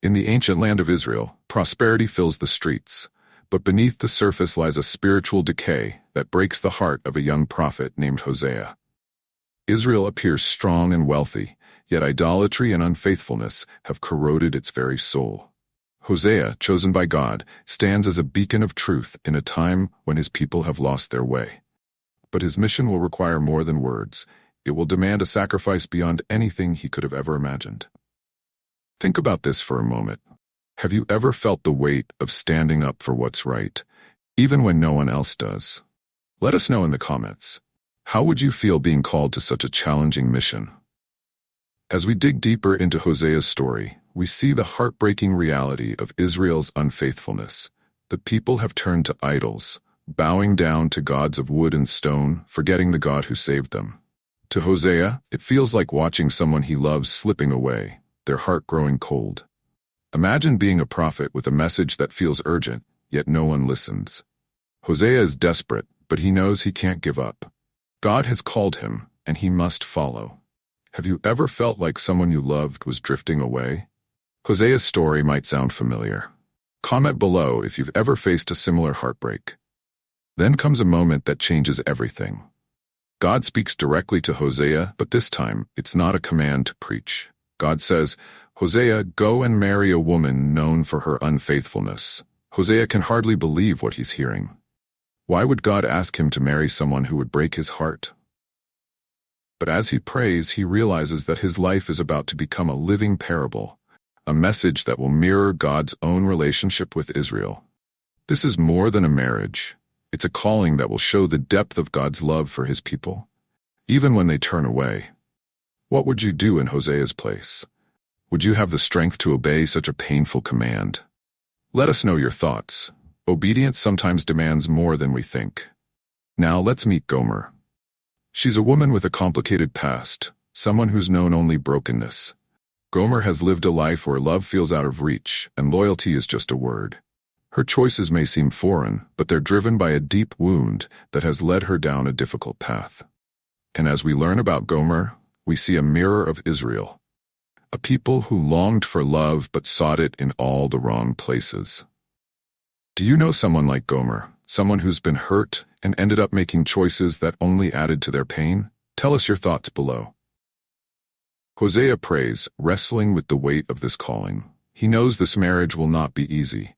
In the ancient land of Israel, prosperity fills the streets, but beneath the surface lies a spiritual decay that breaks the heart of a young prophet named Hosea. Israel appears strong and wealthy, yet idolatry and unfaithfulness have corroded its very soul. Hosea, chosen by God, stands as a beacon of truth in a time when his people have lost their way. But his mission will require more than words. It will demand a sacrifice beyond anything he could have ever imagined. Think about this for a moment. Have you ever felt the weight of standing up for what's right, even when no one else does? Let us know in the comments. How would you feel being called to such a challenging mission? As we dig deeper into Hosea's story, we see the heartbreaking reality of Israel's unfaithfulness. The people have turned to idols, bowing down to gods of wood and stone, forgetting the God who saved them. To Hosea, it feels like watching someone he loves slipping away, their heart growing cold. Imagine being a prophet with a message that feels urgent, yet no one listens. Hosea is desperate, but he knows he can't give up. God has called him, and he must follow. Have you ever felt like someone you loved was drifting away? Hosea's story might sound familiar. Comment below if you've ever faced a similar heartbreak. Then comes a moment that changes everything. God speaks directly to Hosea, but this time, it's not a command to preach. God says, "Hosea, go and marry a woman known for her unfaithfulness." Hosea can hardly believe what he's hearing. Why would God ask him to marry someone who would break his heart? But as he prays, he realizes that his life is about to become a living parable, a message that will mirror God's own relationship with Israel. This is more than a marriage. It's a calling that will show the depth of God's love for his people, even when they turn away. What would you do in Hosea's place? Would you have the strength to obey such a painful command? Let us know your thoughts. Obedience sometimes demands more than we think. Now let's meet Gomer. She's a woman with a complicated past, someone who's known only brokenness. Gomer has lived a life where love feels out of reach, and loyalty is just a word. Her choices may seem foreign, but they're driven by a deep wound that has led her down a difficult path. And as we learn about Gomer, we see a mirror of Israel, a people who longed for love but sought it in all the wrong places. Do you know someone like Gomer, someone who's been hurt and ended up making choices that only added to their pain? Tell us your thoughts below. Hosea prays, wrestling with the weight of this calling. He knows this marriage will not be easy.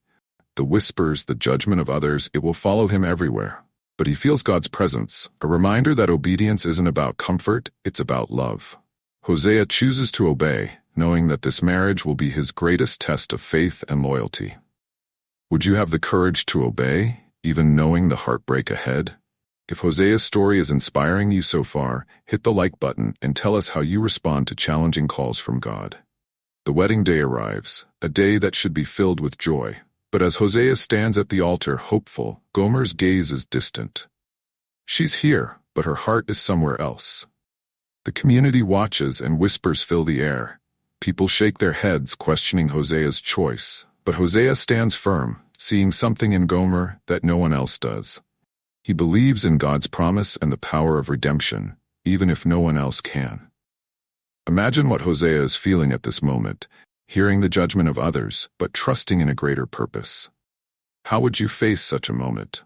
The whispers, the judgment of others, it will follow him everywhere. But he feels God's presence, a reminder that obedience isn't about comfort, it's about love. Hosea chooses to obey, knowing that this marriage will be his greatest test of faith and loyalty. Would you have the courage to obey, even knowing the heartbreak ahead? If Hosea's story is inspiring you so far, hit the like button and tell us how you respond to challenging calls from God. The wedding day arrives, a day that should be filled with joy. But as Hosea stands at the altar hopeful, Gomer's gaze is distant. She's here, but her heart is somewhere else. The community watches and whispers fill the air. People shake their heads questioning Hosea's choice, but Hosea stands firm, seeing something in Gomer that no one else does. He believes in God's promise and the power of redemption, even if no one else can. Imagine what Hosea is feeling at this moment, hearing the judgment of others, but trusting in a greater purpose. How would you face such a moment?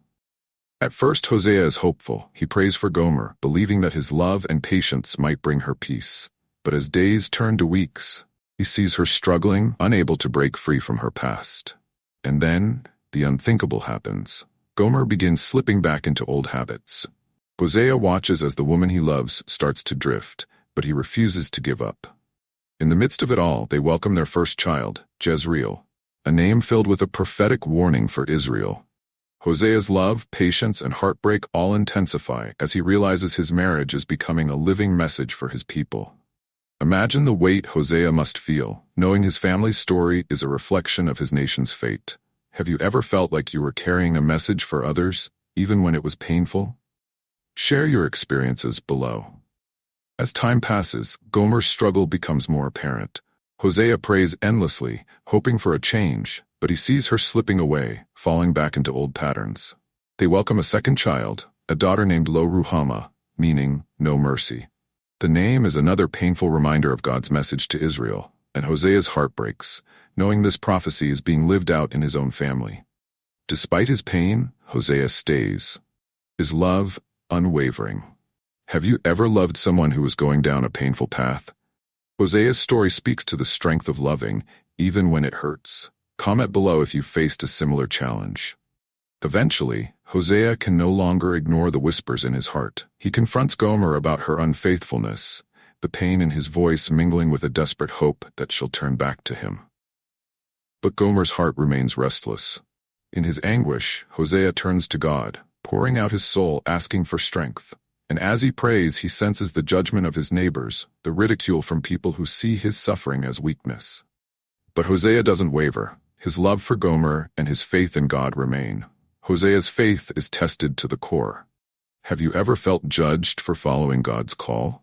At first, Hosea is hopeful. He prays for Gomer, believing that his love and patience might bring her peace. But as days turn to weeks, he sees her struggling, unable to break free from her past. And then, the unthinkable happens. Gomer begins slipping back into old habits. Hosea watches as the woman he loves starts to drift, but he refuses to give up. In the midst of it all, they welcome their first child, Jezreel, a name filled with a prophetic warning for Israel. Hosea's love, patience, and heartbreak all intensify as he realizes his marriage is becoming a living message for his people. Imagine the weight Hosea must feel, knowing his family's story is a reflection of his nation's fate. Have you ever felt like you were carrying a message for others, even when it was painful? Share your experiences below. As time passes, Gomer's struggle becomes more apparent. Hosea prays endlessly, hoping for a change, but he sees her slipping away, falling back into old patterns. They welcome a second child, a daughter named Lo Ruhamah, meaning no mercy. The name is another painful reminder of God's message to Israel, and Hosea's heart breaks, knowing this prophecy is being lived out in his own family. Despite his pain, Hosea stays. His love, unwavering. Have you ever loved someone who was going down a painful path? Hosea's story speaks to the strength of loving, even when it hurts. Comment below if you faced a similar challenge. Eventually, Hosea can no longer ignore the whispers in his heart. He confronts Gomer about her unfaithfulness, the pain in his voice mingling with a desperate hope that she'll turn back to him. But Gomer's heart remains restless. In his anguish, Hosea turns to God, pouring out his soul, asking for strength. And as he prays, he senses the judgment of his neighbors, the ridicule from people who see his suffering as weakness. But Hosea doesn't waver. His love for Gomer and his faith in God remain. Hosea's faith is tested to the core. Have you ever felt judged for following God's call?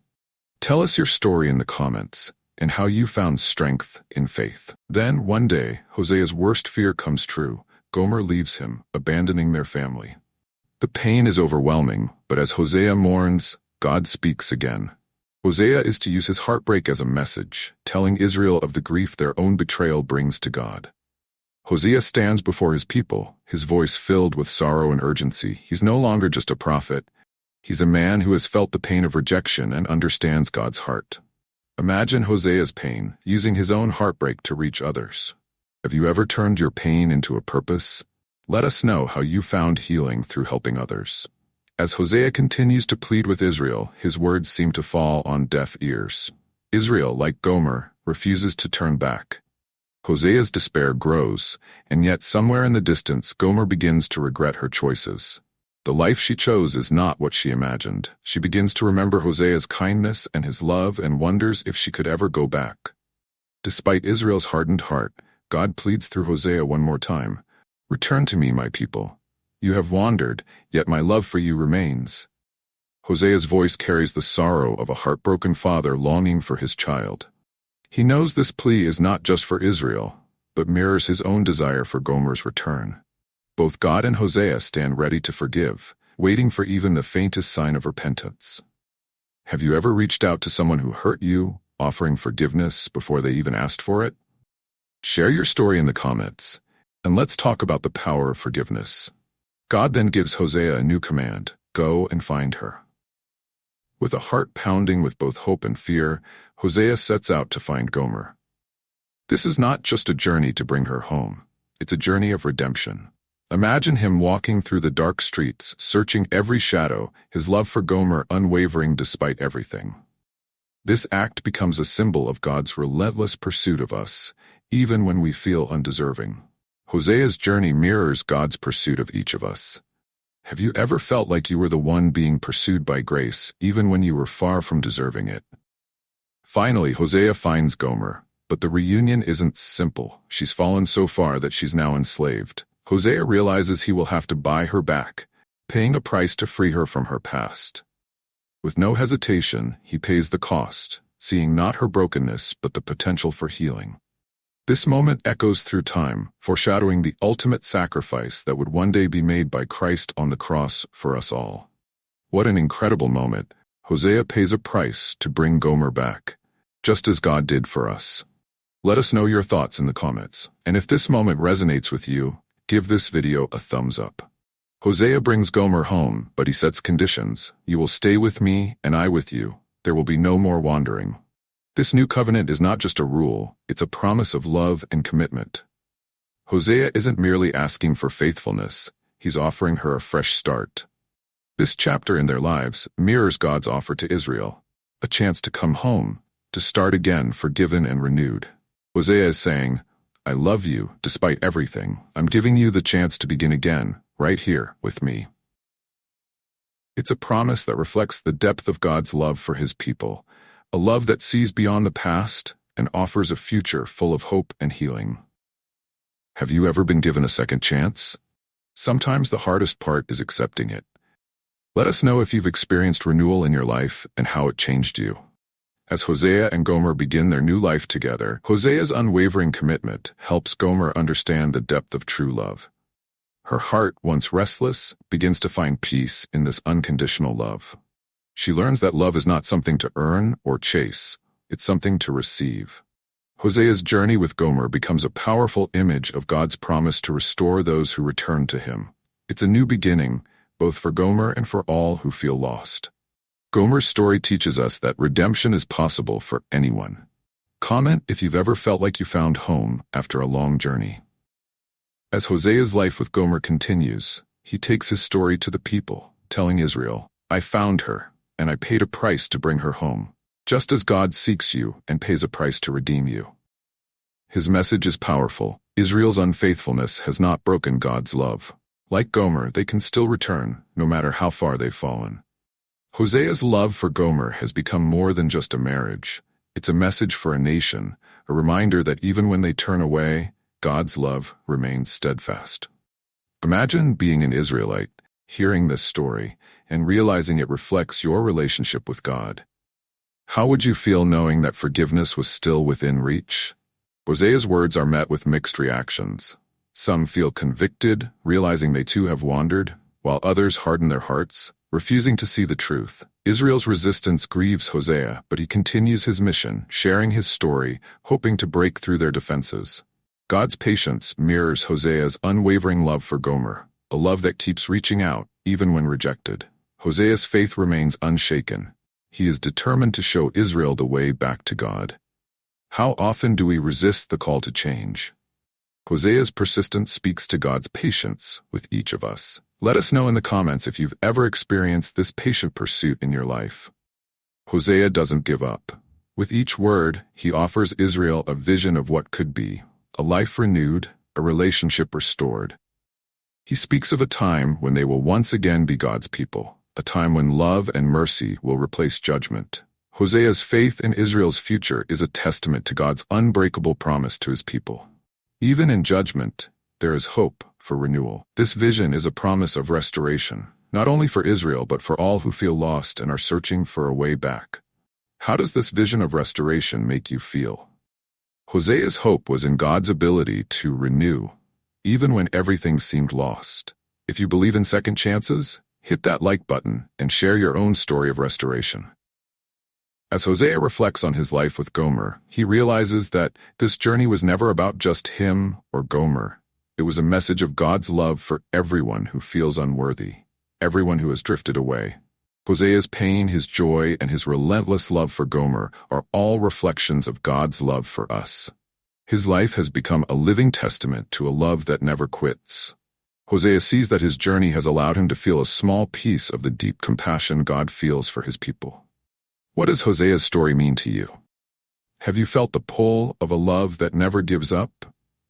Tell us your story in the comments and how you found strength in faith. Then, one day, Hosea's worst fear comes true. Gomer leaves him, abandoning their family. The pain is overwhelming, but as Hosea mourns, God speaks again. Hosea is to use his heartbreak as a message, telling Israel of the grief their own betrayal brings to God. Hosea stands before his people, his voice filled with sorrow and urgency. He's no longer just a prophet. He's a man who has felt the pain of rejection and understands God's heart. Imagine Hosea's pain, using his own heartbreak to reach others. Have you ever turned your pain into a purpose? Let us know how you found healing through helping others. As Hosea continues to plead with Israel, his words seem to fall on deaf ears. Israel, like Gomer, refuses to turn back. Hosea's despair grows, and yet somewhere in the distance, Gomer begins to regret her choices. The life she chose is not what she imagined. She begins to remember Hosea's kindness and his love and wonders if she could ever go back. Despite Israel's hardened heart, God pleads through Hosea one more time. Return to me, my people. You have wandered, yet my love for you remains. Hosea's voice carries the sorrow of a heartbroken father longing for his child. He knows this plea is not just for Israel, but mirrors his own desire for Gomer's return. Both God and Hosea stand ready to forgive, waiting for even the faintest sign of repentance. Have you ever reached out to someone who hurt you, offering forgiveness before they even asked for it? Share your story in the comments, and let's talk about the power of forgiveness. God then gives Hosea a new command: go and find her. With a heart pounding with both hope and fear, Hosea sets out to find Gomer. This is not just a journey to bring her home. It's a journey of redemption. Imagine him walking through the dark streets, searching every shadow, his love for Gomer unwavering despite everything. This act becomes a symbol of God's relentless pursuit of us, even when we feel undeserving. Hosea's journey mirrors God's pursuit of each of us. Have you ever felt like you were the one being pursued by grace, even when you were far from deserving it? Finally, Hosea finds Gomer, but the reunion isn't simple. She's fallen so far that she's now enslaved. Hosea realizes he will have to buy her back, paying a price to free her from her past. With no hesitation, he pays the cost, seeing not her brokenness but the potential for healing. This moment echoes through time, foreshadowing the ultimate sacrifice that would one day be made by Christ on the cross for us all. What an incredible moment. Hosea pays a price to bring Gomer back, just as God did for us. Let us know your thoughts in the comments, and if this moment resonates with you, give this video a thumbs up. Hosea brings Gomer home, but he sets conditions. You will stay with me, and I with you. There will be no more wandering. This new covenant is not just a rule, it's a promise of love and commitment. Hosea isn't merely asking for faithfulness, he's offering her a fresh start. This chapter in their lives mirrors God's offer to Israel, a chance to come home, to start again forgiven and renewed. Hosea is saying, I love you despite everything. I'm giving you the chance to begin again, right here with me. It's a promise that reflects the depth of God's love for his people, a love that sees beyond the past and offers a future full of hope and healing. Have you ever been given a second chance? Sometimes the hardest part is accepting it. Let us know if you've experienced renewal in your life and how it changed you. As Hosea and Gomer begin their new life together, Hosea's unwavering commitment helps Gomer understand the depth of true love. Her heart, once restless, begins to find peace in this unconditional love. She learns that love is not something to earn or chase, it's something to receive. Hosea's journey with Gomer becomes a powerful image of God's promise to restore those who return to him. It's a new beginning, both for Gomer and for all who feel lost. Gomer's story teaches us that redemption is possible for anyone. Comment if you've ever felt like you found home after a long journey. As Hosea's life with Gomer continues, he takes his story to the people, telling Israel, "I found her, and I paid a price to bring her home," just as God seeks you and pays a price to redeem you. His message is powerful. Israel's unfaithfulness has not broken God's love. Like Gomer, they can still return, no matter how far they've fallen. Hosea's love for Gomer has become more than just a marriage. It's a message for a nation, a reminder that even when they turn away, God's love remains steadfast. Imagine being an Israelite, hearing this story, and realizing it reflects your relationship with God. How would you feel knowing that forgiveness was still within reach? Hosea's words are met with mixed reactions. Some feel convicted, realizing they too have wandered, while others harden their hearts, refusing to see the truth. Israel's resistance grieves Hosea, but he continues his mission, sharing his story, hoping to break through their defenses. God's patience mirrors Hosea's unwavering love for Gomer, a love that keeps reaching out, even when rejected. Hosea's faith remains unshaken. He is determined to show Israel the way back to God. How often do we resist the call to change? Hosea's persistence speaks to God's patience with each of us. Let us know in the comments if you've ever experienced this patient pursuit in your life. Hosea doesn't give up. With each word, he offers Israel a vision of what could be, a life renewed, a relationship restored. He speaks of a time when they will once again be God's people, a time when love and mercy will replace judgment. Hosea's faith in Israel's future is a testament to God's unbreakable promise to his people. Even in judgment, there is hope for renewal. This vision is a promise of restoration, not only for Israel but for all who feel lost and are searching for a way back. How does this vision of restoration make you feel? Hosea's hope was in God's ability to renew, even when everything seemed lost. If you believe in second chances, hit that like button and share your own story of restoration. As Hosea reflects on his life with Gomer, he realizes that this journey was never about just him or Gomer. It was a message of God's love for everyone who feels unworthy, everyone who has drifted away. Hosea's pain, his joy, and his relentless love for Gomer are all reflections of God's love for us. His life has become a living testament to a love that never quits. Hosea sees that his journey has allowed him to feel a small piece of the deep compassion God feels for his people. What does Hosea's story mean to you? Have you felt the pull of a love that never gives up?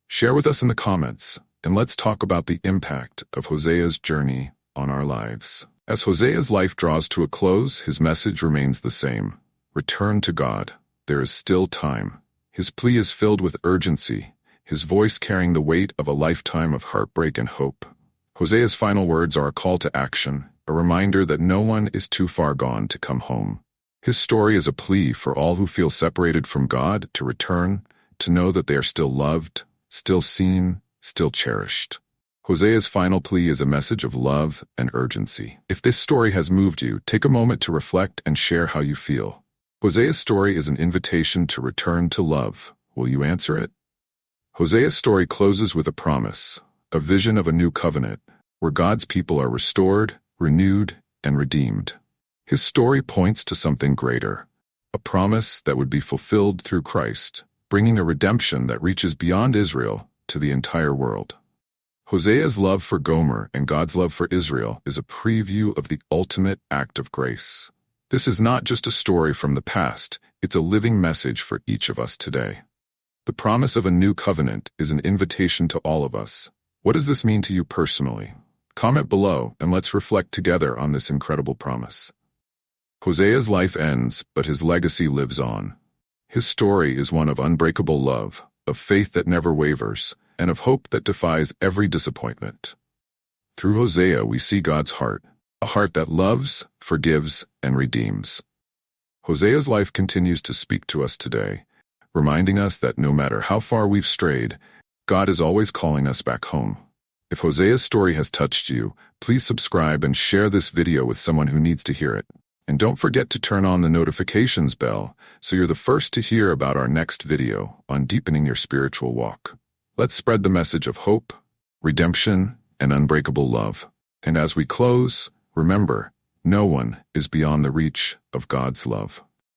Share with us in the comments, and let's talk about the impact of Hosea's journey on our lives. As Hosea's life draws to a close, his message remains the same. Return to God. There is still time. His plea is filled with urgency, his voice carrying the weight of a lifetime of heartbreak and hope. Hosea's final words are a call to action, a reminder that no one is too far gone to come home. His story is a plea for all who feel separated from God to return, to know that they are still loved, still seen, still cherished. Hosea's final plea is a message of love and urgency. If this story has moved you, take a moment to reflect and share how you feel. Hosea's story is an invitation to return to love. Will you answer it? Hosea's story closes with a promise, a vision of a new covenant, where God's people are restored, renewed, and redeemed. His story points to something greater, a promise that would be fulfilled through Christ, bringing a redemption that reaches beyond Israel to the entire world. Hosea's love for Gomer and God's love for Israel is a preview of the ultimate act of grace. This is not just a story from the past, it's a living message for each of us today. The promise of a new covenant is an invitation to all of us. What does this mean to you personally? Comment below and let's reflect together on this incredible promise. Hosea's life ends, but his legacy lives on. His story is one of unbreakable love, of faith that never wavers, and of hope that defies every disappointment. Through Hosea, we see God's heart, a heart that loves, forgives, and redeems. Hosea's life continues to speak to us today, reminding us that no matter how far we've strayed, God is always calling us back home. If Hosea's story has touched you, please subscribe and share this video with someone who needs to hear it. And don't forget to turn on the notifications bell so you're the first to hear about our next video on deepening your spiritual walk. Let's spread the message of hope, redemption, and unbreakable love. And as we close, remember, no one is beyond the reach of God's love.